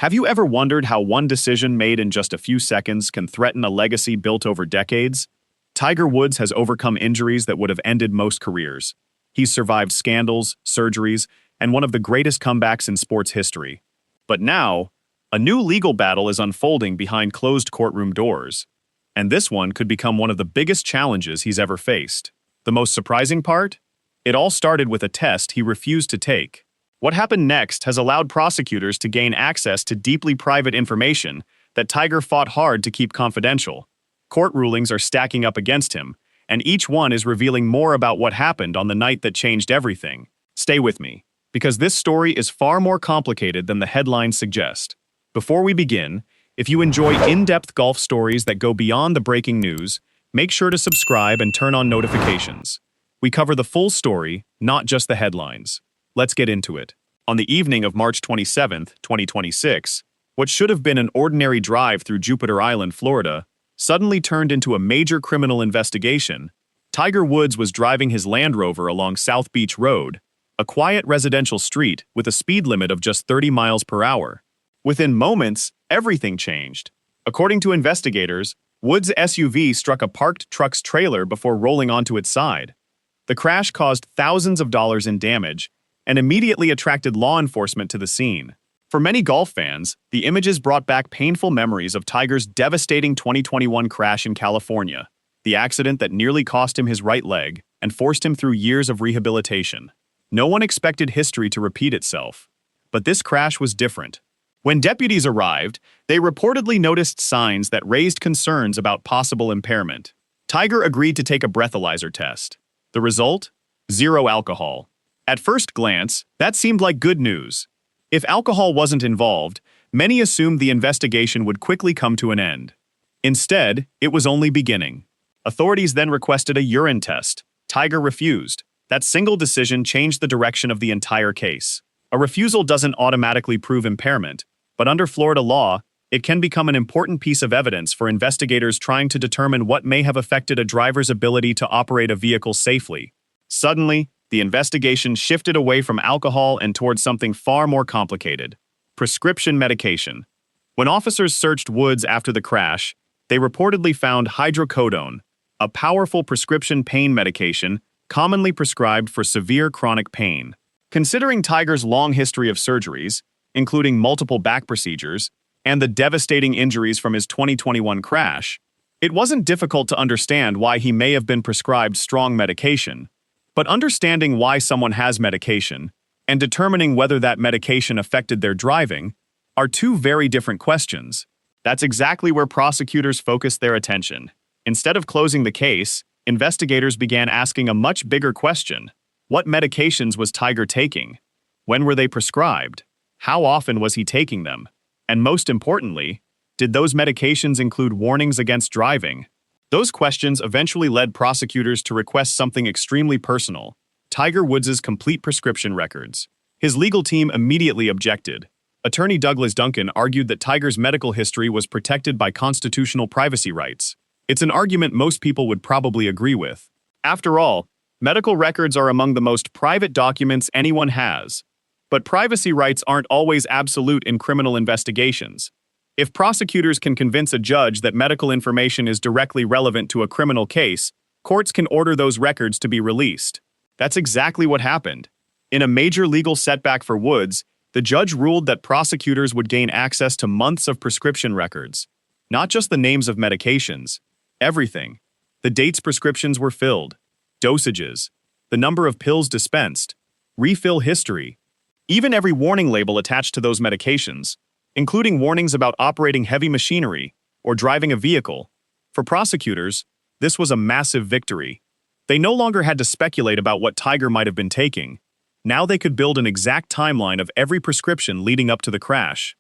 Have you ever wondered how one decision made in just a few seconds can threaten a legacy built over decades? Tiger Woods has overcome injuries that would have ended most careers. He's survived scandals, surgeries, and one of the greatest comebacks in sports history. But now, a new legal battle is unfolding behind closed courtroom doors. And this one could become one of the biggest challenges he's ever faced. The most surprising part? It all started with a test he refused to take. What happened next has allowed prosecutors to gain access to deeply private information that Tiger fought hard to keep confidential. Court rulings are stacking up against him, and each one is revealing more about what happened on the night that changed everything. Stay with me, because this story is far more complicated than the headlines suggest. Before we begin, if you enjoy in-depth golf stories that go beyond the breaking news, make sure to subscribe and turn on notifications. We cover the full story, not just the headlines. Let's get into it. On the evening of March 27, 2026, what should have been an ordinary drive through Jupiter Island, Florida, suddenly turned into a major criminal investigation. Tiger Woods was driving his Land Rover along South Beach Road, a quiet residential street with a speed limit of just 30 miles per hour. Within moments, everything changed. According to investigators, Woods' SUV struck a parked truck's trailer before rolling onto its side. The crash caused thousands of dollars in damage and immediately attracted law enforcement to the scene. For many golf fans, the images brought back painful memories of Tiger's devastating 2021 crash in California, the accident that nearly cost him his right leg and forced him through years of rehabilitation. No one expected history to repeat itself, but this crash was different. When deputies arrived, they reportedly noticed signs that raised concerns about possible impairment. Tiger agreed to take a breathalyzer test. The result? Zero alcohol. At first glance, that seemed like good news. If alcohol wasn't involved, many assumed the investigation would quickly come to an end. Instead, it was only beginning. Authorities then requested a urine test. Tiger refused. That single decision changed the direction of the entire case. A refusal doesn't automatically prove impairment, but under Florida law, it can become an important piece of evidence for investigators trying to determine what may have affected a driver's ability to operate a vehicle safely. Suddenly, the investigation shifted away from alcohol and towards something far more complicated: prescription medication. When officers searched Woods after the crash, they reportedly found hydrocodone, a powerful prescription pain medication commonly prescribed for severe chronic pain. Considering Tiger's long history of surgeries, including multiple back procedures, and the devastating injuries from his 2021 crash, it wasn't difficult to understand why he may have been prescribed strong medication. But understanding why someone has medication and determining whether that medication affected their driving are two very different questions. That's exactly where prosecutors focused their attention. Instead of closing the case, investigators began asking a much bigger question. What medications was Tiger taking? When were they prescribed? How often was he taking them? And most importantly, did those medications include warnings against driving? Those questions eventually led prosecutors to request something extremely personal: Tiger Woods' complete prescription records. His legal team immediately objected. Attorney Douglas Duncan argued that Tiger's medical history was protected by constitutional privacy rights. It's an argument most people would probably agree with. After all, medical records are among the most private documents anyone has. But privacy rights aren't always absolute in criminal investigations. If prosecutors can convince a judge that medical information is directly relevant to a criminal case, courts can order those records to be released. That's exactly what happened. In a major legal setback for Woods, the judge ruled that prosecutors would gain access to months of prescription records. Not just the names of medications, everything. The dates prescriptions were filled, dosages, the number of pills dispensed, refill history, even every warning label attached to those medications, including warnings about operating heavy machinery or driving a vehicle. For prosecutors, this was a massive victory. They no longer had to speculate about what Tiger might have been taking. Now they could build an exact timeline of every prescription leading up to the crash.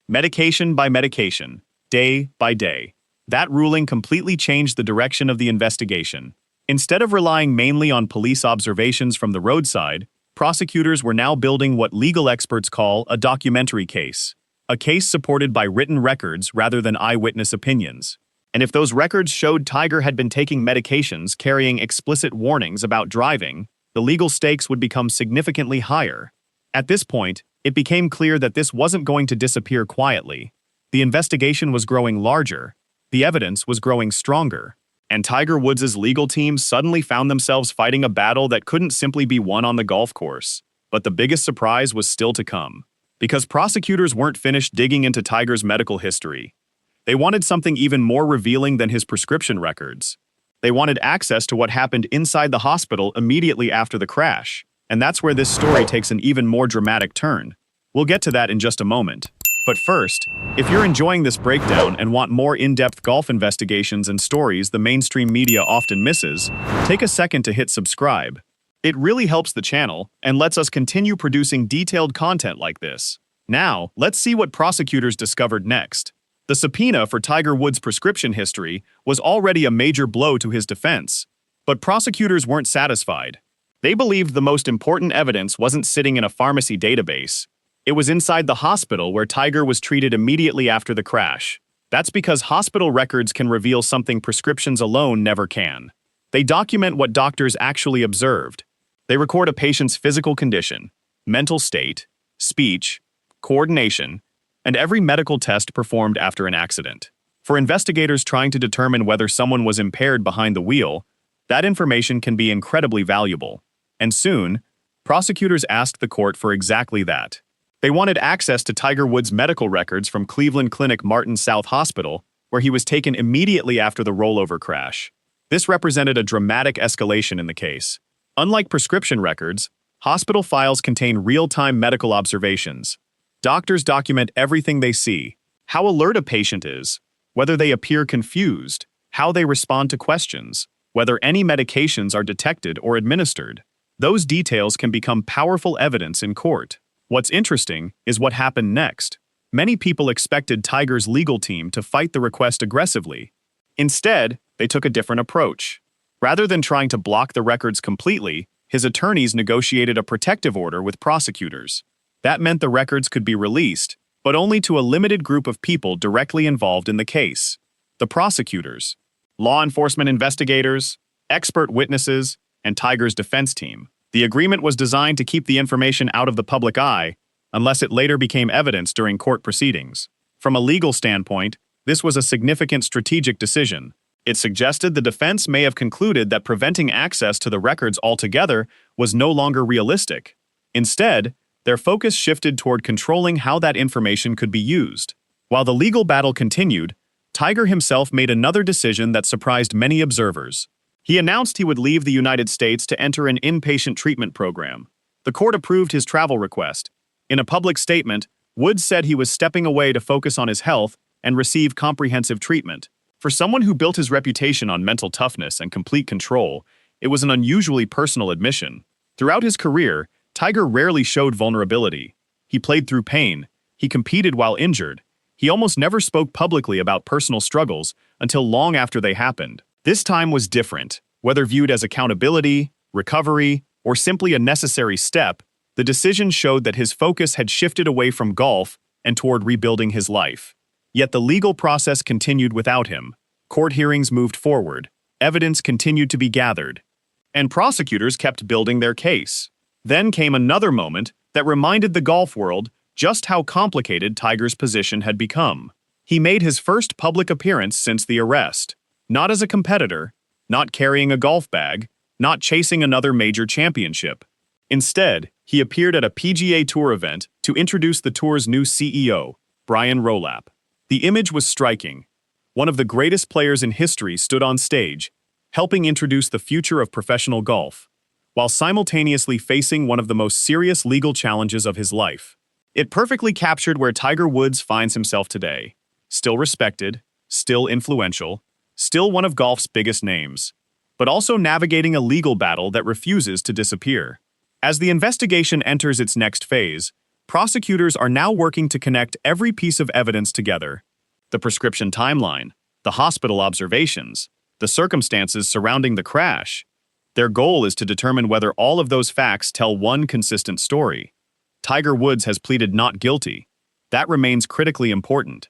Medication by medication, day by day. That ruling completely changed the direction of the investigation. Instead of relying mainly on police observations from the roadside, prosecutors were now building what legal experts call a documentary case. A case supported by written records rather than eyewitness opinions. And if those records showed Tiger had been taking medications carrying explicit warnings about driving, the legal stakes would become significantly higher. At this point, It became clear that this wasn't going to disappear quietly. The investigation was growing larger, the evidence was growing stronger, and Tiger Woods' legal team suddenly found themselves fighting a battle that couldn't simply be won on the golf course. But the biggest surprise was still to come, because prosecutors weren't finished digging into Tiger's medical history. They wanted something even more revealing than his prescription records. They wanted access to what happened inside the hospital immediately after the crash. And that's where this story takes an even more dramatic turn. We'll get to that in just a moment. But first, if you're enjoying this breakdown and want more in-depth golf investigations and stories the mainstream media often misses, take a second to hit subscribe. It really helps the channel and lets us continue producing detailed content like this. Now, let's see what prosecutors discovered next. The subpoena for Tiger Woods' prescription history was already a major blow to his defense. But prosecutors weren't satisfied. They believed the most important evidence wasn't sitting in a pharmacy database. It was inside the hospital where Tiger was treated immediately after the crash. That's because hospital records can reveal something prescriptions alone never can. They document what doctors actually observed. They record a patient's physical condition, mental state, speech, coordination, and every medical test performed after an accident. For investigators trying to determine whether someone was impaired behind the wheel, that information can be incredibly valuable. And soon, prosecutors asked the court for exactly that. They wanted access to Tiger Woods' medical records from Cleveland Clinic Martin South Hospital, where he was taken immediately after the rollover crash. This represented a dramatic escalation in the case. Unlike prescription records, hospital files contain real-time medical observations. Doctors document everything they see, how alert a patient is, whether they appear confused, how they respond to questions, whether any medications are detected or administered. Those details can become powerful evidence in court. What's interesting is what happened next. Many people expected Tiger's legal team to fight the request aggressively. Instead, they took a different approach. Rather than trying to block the records completely, his attorneys negotiated a protective order with prosecutors. That meant the records could be released, but only to a limited group of people directly involved in the case. The prosecutors, law enforcement investigators, expert witnesses, and Tiger's defense team. The agreement was designed to keep the information out of the public eye, unless it later became evidence during court proceedings. From a legal standpoint, this was a significant strategic decision. It suggested the defense may have concluded that preventing access to the records altogether was no longer realistic. Instead, their focus shifted toward controlling how that information could be used. While the legal battle continued, Tiger himself made another decision that surprised many observers. He announced he would leave the United States to enter an inpatient treatment program. The court approved his travel request. In a public statement, Woods said he was stepping away to focus on his health and receive comprehensive treatment. For someone who built his reputation on mental toughness and complete control, it was an unusually personal admission. Throughout his career, Tiger rarely showed vulnerability. He played through pain. He competed while injured. He almost never spoke publicly about personal struggles until long after they happened. This time was different. Whether viewed as accountability, recovery, or simply a necessary step, the decision showed that his focus had shifted away from golf and toward rebuilding his life. Yet the legal process continued without him. Court hearings moved forward. Evidence continued to be gathered. And prosecutors kept building their case. Then came another moment that reminded the golf world just how complicated Tiger's position had become. He made his first public appearance since the arrest. Not as a competitor, not carrying a golf bag, not chasing another major championship. Instead, he appeared at a PGA Tour event to introduce the tour's new CEO, Brian Rowlap. The image was striking. One of the greatest players in history stood on stage, helping introduce the future of professional golf, while simultaneously facing one of the most serious legal challenges of his life. It perfectly captured where Tiger Woods finds himself today. Still respected, still influential, still one of golf's biggest names, but also navigating a legal battle that refuses to disappear. As the investigation enters its next phase, prosecutors are now working to connect every piece of evidence together. The prescription timeline, the hospital observations, the circumstances surrounding the crash. Their goal is to determine whether all of those facts tell one consistent story. Tiger Woods has pleaded not guilty. That remains critically important.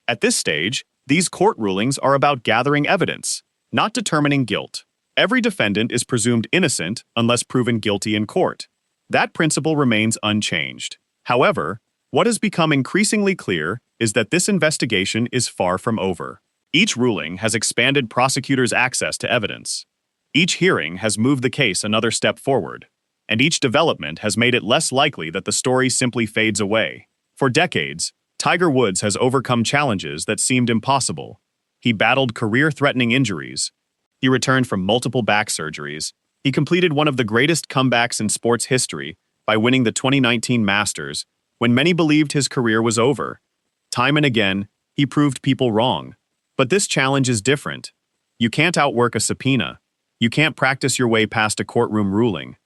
At this stage, these court rulings are about gathering evidence, not determining guilt. Every defendant is presumed innocent unless proven guilty in court. That principle remains unchanged. However, what has become increasingly clear is that this investigation is far from over. Each ruling has expanded prosecutors' access to evidence. Each hearing has moved the case another step forward, and each development has made it less likely that the story simply fades away. For decades, Tiger Woods has overcome challenges that seemed impossible. He battled career-threatening injuries. He returned from multiple back surgeries. He completed one of the greatest comebacks in sports history by winning the 2019 Masters when many believed his career was over. Time and again, he proved people wrong. But this challenge is different. You can't outwork a subpoena. You can't practice your way past a courtroom ruling.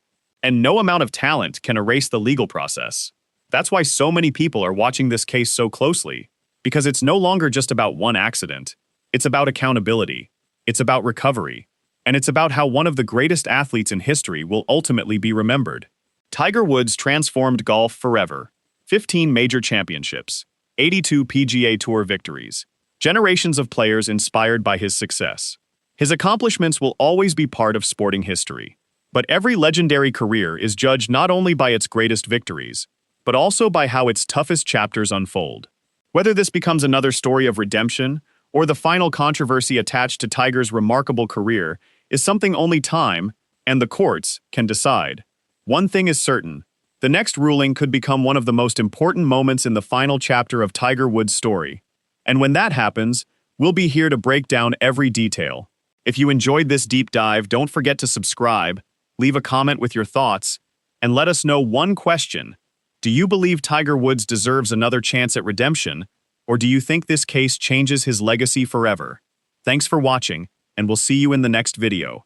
And no amount of talent can erase the legal process. That's why so many people are watching this case so closely, because it's no longer just about one accident. It's about accountability. It's about recovery. And it's about how one of the greatest athletes in history will ultimately be remembered. Tiger Woods transformed golf forever. 15 major championships, 82 PGA Tour victories, generations of players inspired by his success. His accomplishments will always be part of sporting history. But every legendary career is judged not only by its greatest victories, but also by how its toughest chapters unfold. Whether this becomes another story of redemption or the final controversy attached to Tiger's remarkable career is something only time and the courts can decide. One thing is certain, the next ruling could become one of the most important moments in the final chapter of Tiger Woods' story. And when that happens, we'll be here to break down every detail. If you enjoyed this deep dive, don't forget to subscribe, leave a comment with your thoughts, and let us know one question. Do you believe Tiger Woods deserves another chance at redemption, or do you think this case changes his legacy forever? Thanks for watching, and we'll see you in the next video.